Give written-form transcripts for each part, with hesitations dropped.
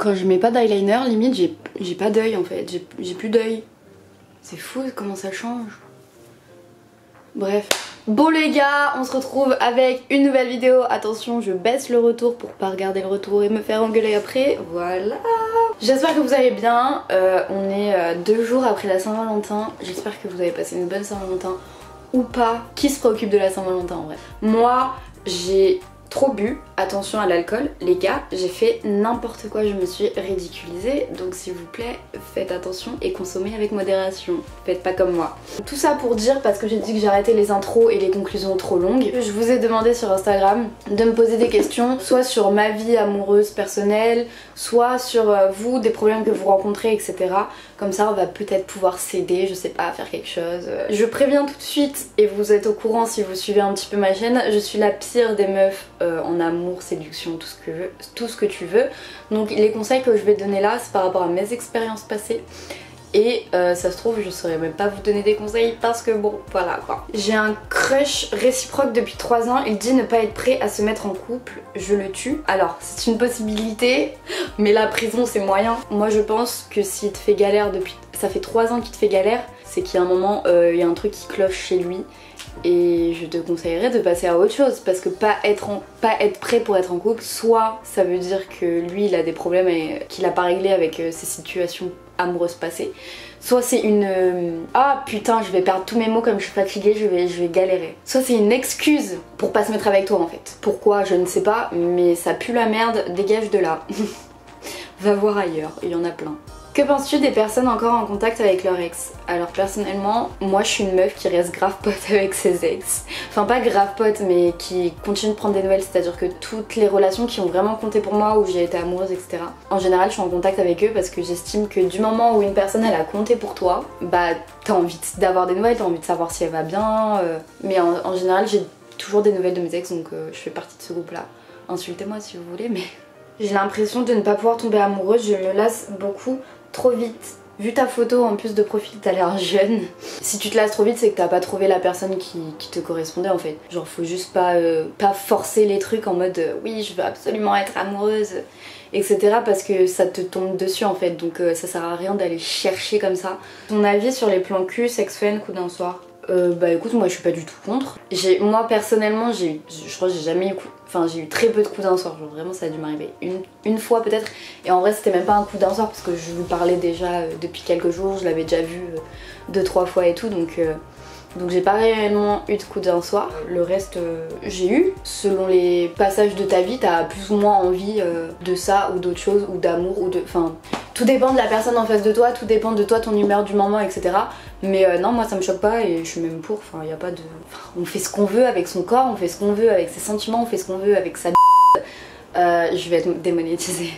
Quand je mets pas d'eyeliner, limite j'ai pas d'œil en fait, j'ai plus d'œil. C'est fou comment ça change. Bref. Bon les gars, on se retrouve avec une nouvelle vidéo. Attention, je baisse le retour pour pas regarder le retour et me faire engueuler après. Voilà. J'espère que vous allez bien. On est 2 jours après la Saint-Valentin. J'espère que vous avez passé une bonne Saint-Valentin ou pas. Qui se préoccupe de la Saint-Valentin en vrai? Moi, j'ai trop bu, attention à l'alcool, les gars, j'ai fait n'importe quoi, je me suis ridiculisée, donc s'il vous plaît, faites attention et consommez avec modération, faites pas comme moi. Tout ça pour dire, parce que j'ai dit que j'arrêtais les intros et les conclusions trop longues, je vous ai demandé sur Instagram de me poser des questions, soit sur ma vie amoureuse personnelle, soit sur vous, des problèmes que vous rencontrez, etc. Comme ça on va peut-être pouvoir s'aider, je sais pas, à faire quelque chose. Je préviens tout de suite, et vous êtes au courant si vous suivez un petit peu ma chaîne, je suis la pire des meufs en amour, séduction, tout ce que tu veux. Donc les conseils que je vais donner là, c'est par rapport à mes expériences passées. Et ça se trouve, je saurais même pas vous donner des conseils parce que bon, voilà quoi. J'ai un crush réciproque depuis 3 ans, il dit ne pas être prêt à se mettre en couple, je le tue. Alors, c'est une possibilité, mais la prison c'est moyen. Moi je pense que s'il te fait galère depuis... Ça fait 3 ans qu'il te fait galère, c'est qu'il y a un moment, il y a un truc qui cloche chez lui. Et je te conseillerais de passer à autre chose, parce que pas être prêt pour être en couple, soit ça veut dire que lui il a des problèmes qu'il a pas réglés avec ses situations amoureuses passées, soit c'est une ah putain je vais perdre tous mes mots comme je suis fatiguée, je vais galérer, soit c'est une excuse pour pas se mettre avec toi en fait. Pourquoi je ne sais pas, mais ça pue la merde, dégage de là. Va voir ailleurs, il y en a plein. Que penses-tu des personnes encore en contact avec leur ex? Alors personnellement, moi je suis une meuf qui reste grave pote avec ses ex. Enfin pas grave pote, mais qui continue de prendre des nouvelles, c'est-à-dire que toutes les relations qui ont vraiment compté pour moi, où j'ai été amoureuse, etc. En général je suis en contact avec eux parce que j'estime que du moment où une personne elle a compté pour toi, bah t'as envie d'avoir des nouvelles, t'as envie de savoir si elle va bien. Mais en général j'ai toujours des nouvelles de mes ex, donc je fais partie de ce groupe là. Insultez-moi si vous voulez, mais... J'ai l'impression de ne pas pouvoir tomber amoureuse, je me lasse beaucoup trop vite. Vu ta photo en plus de profil, t'as l'air jeune. Si tu te lasses trop vite, c'est que t'as pas trouvé la personne qui te correspondait en fait. Genre faut juste pas forcer les trucs en mode oui je veux absolument être amoureuse, etc. parce que ça te tombe dessus en fait, donc ça sert à rien d'aller chercher comme ça. Ton avis sur les plans cul, sex fun, coup d'un soir? Bah écoute, moi je suis pas du tout contre. Moi personnellement je crois que j'ai jamais eu j'ai eu très peu de coups d'un soir, genre vraiment ça a dû m'arriver une fois peut-être, et en vrai c'était même pas un coup d'un soir parce que je lui parlais déjà depuis quelques jours, je l'avais déjà vu 2-3 fois et tout, donc j'ai pas réellement eu de coup d'un soir. Le reste j'ai eu, selon les passages de ta vie t'as plus ou moins envie de ça ou d'autre chose, ou d'amour, ou de... Enfin tout dépend de la personne en face de toi, tout dépend de toi, ton humeur du moment, etc. Mais non, moi ça me choque pas et je suis même pour, enfin y a pas de... on fait ce qu'on veut avec son corps, on fait ce qu'on veut avec ses sentiments, on fait ce qu'on veut avec sa... je vais être démonétisée.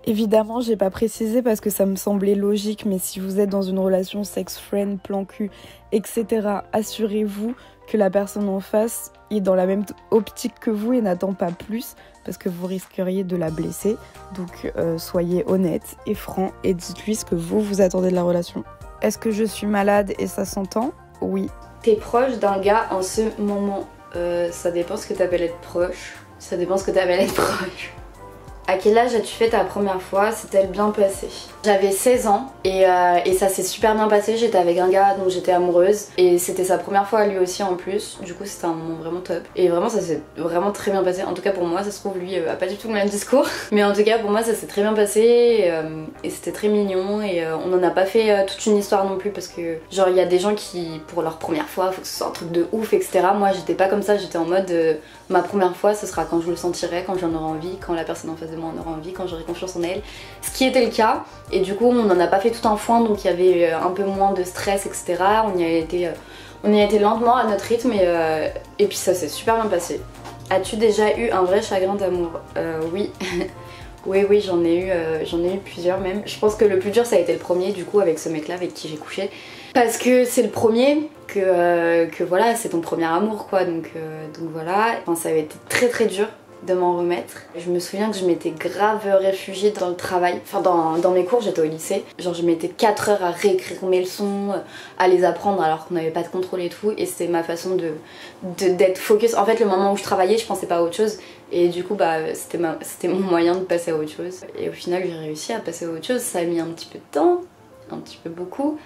Évidemment, j'ai pas précisé parce que ça me semblait logique, mais si vous êtes dans une relation sex-friend, plan cul, etc., assurez-vous que la personne en face est dans la même optique que vous et n'attend pas plus, parce que vous risqueriez de la blesser. Donc soyez honnête et franc et dites-lui ce que vous attendez de la relation. Est-ce que je suis malade et ça s'entend? Oui. T'es proche d'un gars en ce moment? Ça dépend ce que t'appelles être proche. Ça dépend ce que t'appelles être proche. À quel âge as-tu fait ta première fois? S'est-elle bien passée? J'avais 16 ans et ça s'est super bien passé. J'étais avec un gars dont j'étais amoureuse et c'était sa première fois lui aussi en plus. Du coup c'était un moment vraiment top. Et vraiment ça s'est vraiment très bien passé. En tout cas pour moi, ça se trouve lui a pas du tout le même discours. Mais en tout cas pour moi ça s'est très bien passé et c'était très mignon. Et on en a pas fait toute une histoire non plus parce que genre il y a des gens qui pour leur première fois faut que ce soit un truc de ouf, etc. Moi j'étais pas comme ça, j'étais en mode ma première fois ce sera quand je le sentirai, quand j'en aurai envie, quand la personne en face de moi en aura envie, quand j'aurai confiance en elle. Ce qui était le cas. Et du coup on n'en a pas fait tout un foin, donc il y avait un peu moins de stress, etc. On y a été lentement à notre rythme et puis ça s'est super bien passé. As-tu déjà eu un vrai chagrin d'amour? Oui. Oui, j'en ai eu plusieurs même. Je pense que le plus dur ça a été le premier, du coup avec ce mec là avec qui j'ai couché. Parce que c'est le premier, que voilà, c'est ton premier amour quoi, donc voilà. Enfin, ça avait été très très dur. de m'en remettre. Je me souviens que je m'étais grave réfugiée dans le travail, enfin dans mes cours, j'étais au lycée. Genre je mettais 4 heures à réécrire mes leçons, à les apprendre alors qu'on n'avait pas de contrôle et tout. Et c'était ma façon d'être focus. En fait le moment où je travaillais, je pensais pas à autre chose. Et du coup bah c'était mon moyen de passer à autre chose. Et au final j'ai réussi à passer à autre chose. Ça a mis un petit peu de temps, un petit peu beaucoup.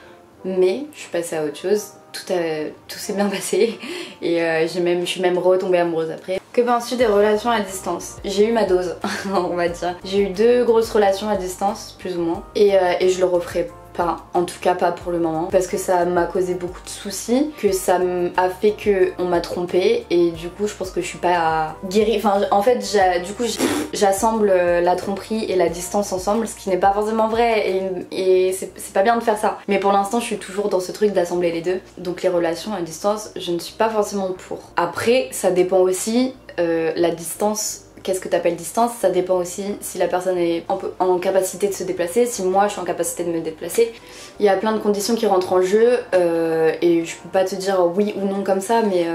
Mais je suis passée à autre chose. Tout s'est bien passé. Et je suis même retombée amoureuse après. Que penses-tu des relations à distance? J'ai eu ma dose, on va dire. J'ai eu 2 grosses relations à distance, plus ou moins. Et je le referai pas, en tout cas pas pour le moment. Parce que ça m'a causé beaucoup de soucis, que ça a fait qu'on m'a trompée. Et du coup, je pense que je suis pas guérie. Enfin, en fait, du coup, j'assemble la tromperie et la distance ensemble, ce qui n'est pas forcément vrai. Et c'est pas bien de faire ça. Mais pour l'instant, je suis toujours dans ce truc d'assembler les deux. Donc les relations à distance, je ne suis pas forcément pour. Après, ça dépend aussi. La distance, qu'est-ce que t'appelles distance? Ça dépend aussi si la personne est en capacité de se déplacer, si moi je suis en capacité de me déplacer. Il y a plein de conditions qui rentrent en jeu et je peux pas te dire oui ou non comme ça, mais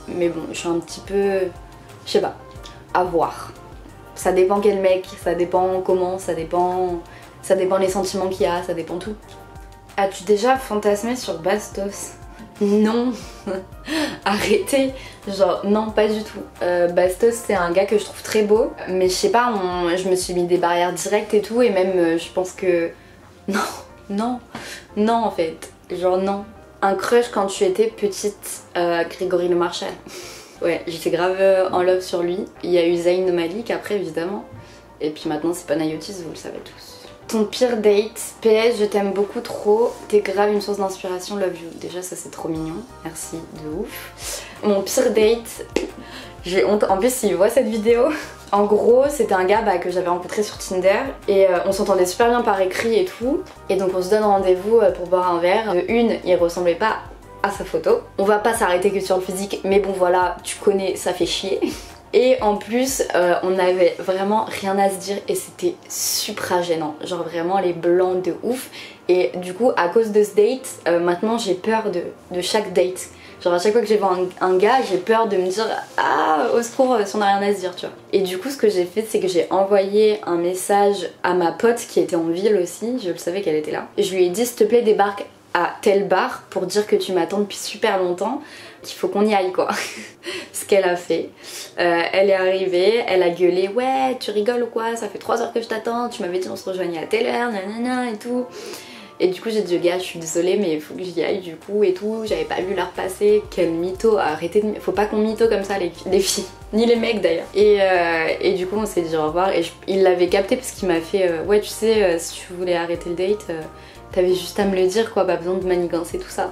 bon, je suis un petit peu, je sais pas, à voir. Ça dépend quel mec, ça dépend comment, ça dépend les sentiments qu'il y a, ça dépend tout. As-tu déjà fantasmé sur Bastos? Non. Arrêtez. Genre non, pas du tout. Bastos c'est un gars que je trouve très beau, mais je sais pas, je me suis mis des barrières directes et tout, et même je pense que non en fait, genre non. Un crush quand tu étais petite, Grégory Le Marchal. Ouais, j'étais grave en love sur lui. Il y a eu Zayn Malik après évidemment, et puis maintenant c'est Panayotis, vous le savez tous. Ton pire date? PS, je t'aime beaucoup trop, t'es grave une source d'inspiration, love you. Déjà ça c'est trop mignon, merci de ouf. Mon pire date, j'ai honte, en plus il voit cette vidéo. En gros c'était un gars que j'avais rencontré sur Tinder et on s'entendait super bien par écrit et tout. Et donc on se donne rendez-vous pour boire un verre. Il ressemblait pas à sa photo. On va pas s'arrêter que sur le physique, mais bon voilà, tu connais, ça fait chier. Et en plus on avait vraiment rien à se dire et c'était super gênant, genre vraiment les blancs de ouf. Et du coup à cause de ce date, maintenant j'ai peur de chaque date. Genre à chaque fois que je vois un gars, j'ai peur de me dire ah au secours si on n'a rien à se dire, tu vois. Et du coup ce que j'ai fait c'est que j'ai envoyé un message à ma pote qui était en ville aussi, je le savais qu'elle était là. Et je lui ai dit s'il te plaît débarque à tel bar pour dire que tu m'attends depuis super longtemps, qu'il faut qu'on y aille quoi. Ce qu'elle a fait. Elle est arrivée, elle a gueulé ouais tu rigoles ou quoi, ça fait 3 heures que je t'attends, tu m'avais dit on se rejoignait à telle heure, nanana et tout. Et du coup j'ai dit gars je suis désolée mais il faut que j'y aille du coup et tout, j'avais pas vu l'heure passer, quel mytho, arrêtez de... Faut pas qu'on mytho comme ça les filles, ni les mecs d'ailleurs. Et du coup on s'est dit au revoir et il l'avait capté parce qu'il m'a fait ouais tu sais si tu voulais arrêter le date t'avais juste à me le dire quoi, pas besoin de manigancer tout ça.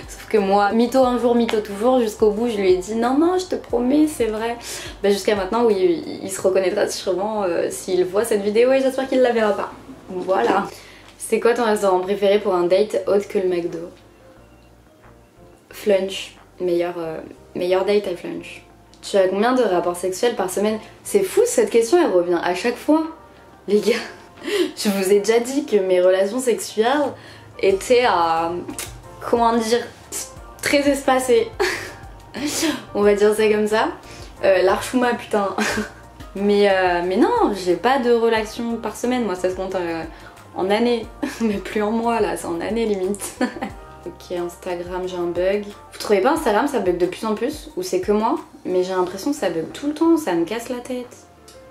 Sauf que moi, mytho un jour, mytho toujours, jusqu'au bout je lui ai dit non je te promets c'est vrai. Bah jusqu'à maintenant oui il se reconnaîtra sûrement s'il voit cette vidéo et j'espère qu'il la verra pas. Voilà. C'est quoi ton restaurant préféré pour un date autre que le McDo? Flunch, meilleur date à Flunch. Tu as combien de rapports sexuels par semaine? C'est fou cette question, elle revient à chaque fois. Les gars, je vous ai déjà dit que mes relations sexuelles étaient à... comment dire, très espacées. On va dire ça comme ça. L'archouma putain. mais non, j'ai pas de relation par semaine, moi ça se compte en années. Mais plus en mois là, c'est en années limite. Ok, Instagram j'ai un bug. Vous trouvez pas Instagram ça bug de plus en plus? Ou c'est que moi? Mais j'ai l'impression que ça bug tout le temps, ça me casse la tête.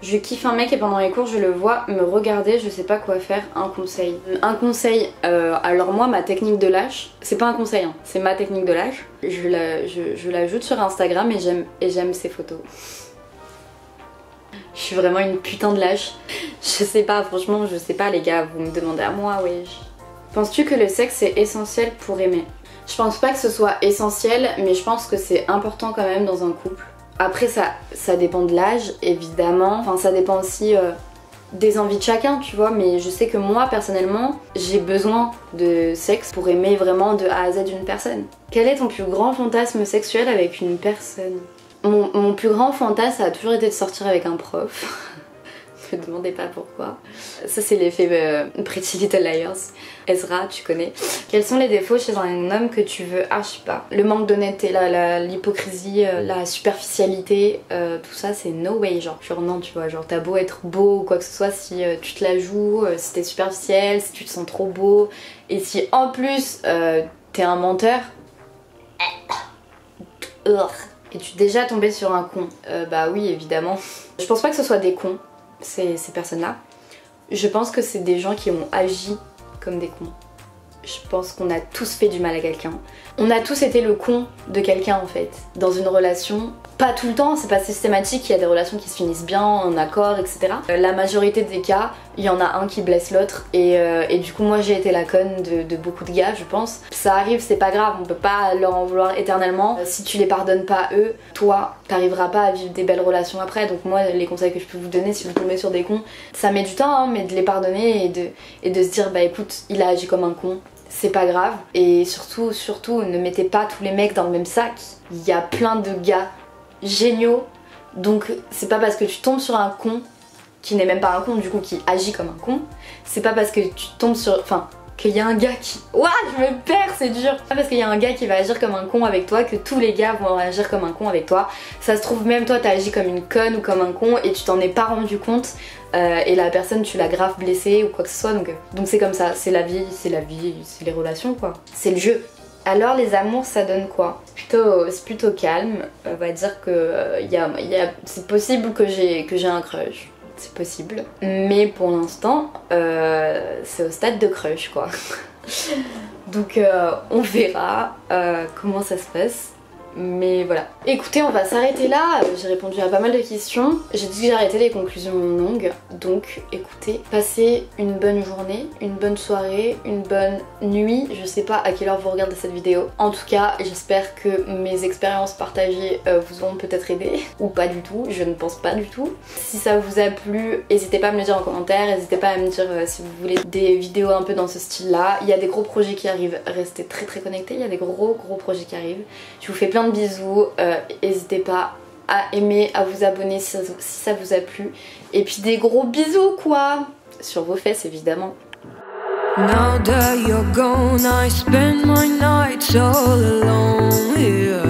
Je kiffe un mec et pendant les cours je le vois me regarder, je sais pas quoi faire, un conseil. Un conseil, alors moi ma technique de lâche, c'est pas un conseil, hein, c'est ma technique de lâche. Je l'ajoute sur Instagram et j'aime ses photos. Je suis vraiment une putain de lâche. Je sais pas, franchement je sais pas les gars, vous me demandez à moi, wesh. Penses-tu que le sexe est essentiel pour aimer? Je pense pas que ce soit essentiel, mais je pense que c'est important quand même dans un couple. Après ça dépend de l'âge évidemment, enfin ça dépend aussi des envies de chacun tu vois, mais je sais que moi personnellement j'ai besoin de sexe pour aimer vraiment de A à Z une personne. Quel est ton plus grand fantasme sexuel avec une personne? Mon plus grand fantasme ça a toujours été de sortir avec un prof. me demandez pas pourquoi. Ça c'est l'effet Pretty Little Liars. Ezra, tu connais. Quels sont les défauts chez un homme que tu veux? Ah, je sais pas. Le manque d'honnêteté, l'hypocrisie, la superficialité, tout ça c'est no way. Genre non, tu vois, genre t'as beau être beau ou quoi que ce soit, si tu te la joues, si t'es superficiel, si tu te sens trop beau, et si en plus t'es un menteur, et tu es déjà tombé sur un con. Bah oui, évidemment. Je pense pas que ce soit des cons, ces personnes-là. Je pense que c'est des gens qui ont agi comme des cons. Je pense qu'on a tous fait du mal à quelqu'un. On a tous été le con de quelqu'un en fait, dans une relation. Pas tout le temps, c'est pas systématique, il y a des relations qui se finissent bien, en accord, etc. La majorité des cas, il y en a un qui blesse l'autre et du coup moi j'ai été la conne de beaucoup de gars je pense. Ça arrive, c'est pas grave, on peut pas leur en vouloir éternellement. Si tu les pardonnes pas eux, toi t'arriveras pas à vivre des belles relations après. Donc moi les conseils que je peux vous donner si vous tombez sur des cons, ça met du temps hein, mais de les pardonner et de se dire bah écoute il a agi comme un con. C'est pas grave et surtout ne mettez pas tous les mecs dans le même sac. Il y a plein de gars géniaux, donc c'est pas parce que tu tombes sur un con qui n'est même pas un con du coup qui agit comme un con, c'est pas parce que tu tombes sur... enfin qu'il y a un gars qui... Ouah je me perds, c'est dur. C'est pas parce qu'il y a un gars qui va agir comme un con avec toi que tous les gars vont agir comme un con avec toi. Ça se trouve même toi t'as agi comme une conne ou comme un con et tu t'en es pas rendu compte et la personne tu l'as grave blessée ou quoi que ce soit, donc c'est comme ça, c'est la vie, c'est les relations quoi, c'est le jeu. Alors les amours ça donne quoi? C'est plutôt calme, on va dire que c'est possible que j'ai un crush, c'est possible, mais pour l'instant c'est au stade de crush quoi. Donc on verra comment ça se passe. Mais voilà. Écoutez, on va s'arrêter là. J'ai répondu à pas mal de questions. J'ai dit que j'arrêtais les conclusions longues. Donc écoutez, passez une bonne journée, une bonne soirée, une bonne nuit. Je sais pas à quelle heure vous regardez cette vidéo. En tout cas, j'espère que mes expériences partagées vous ont peut-être aidé. Ou pas du tout, je ne pense pas du tout. Si ça vous a plu, n'hésitez pas à me le dire en commentaire. N'hésitez pas à me dire si vous voulez des vidéos un peu dans ce style-là. Il y a des gros projets qui arrivent. Restez très connectés. Il y a des gros projets qui arrivent. Je vous fais plein de bisous, n'hésitez pas à aimer, à vous abonner si ça vous a plu, et puis des gros bisous quoi, sur vos fesses évidemment. Now that you're gone, I spend my nights all alone here,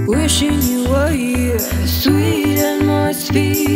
wishing you were here, sweet atmosphere.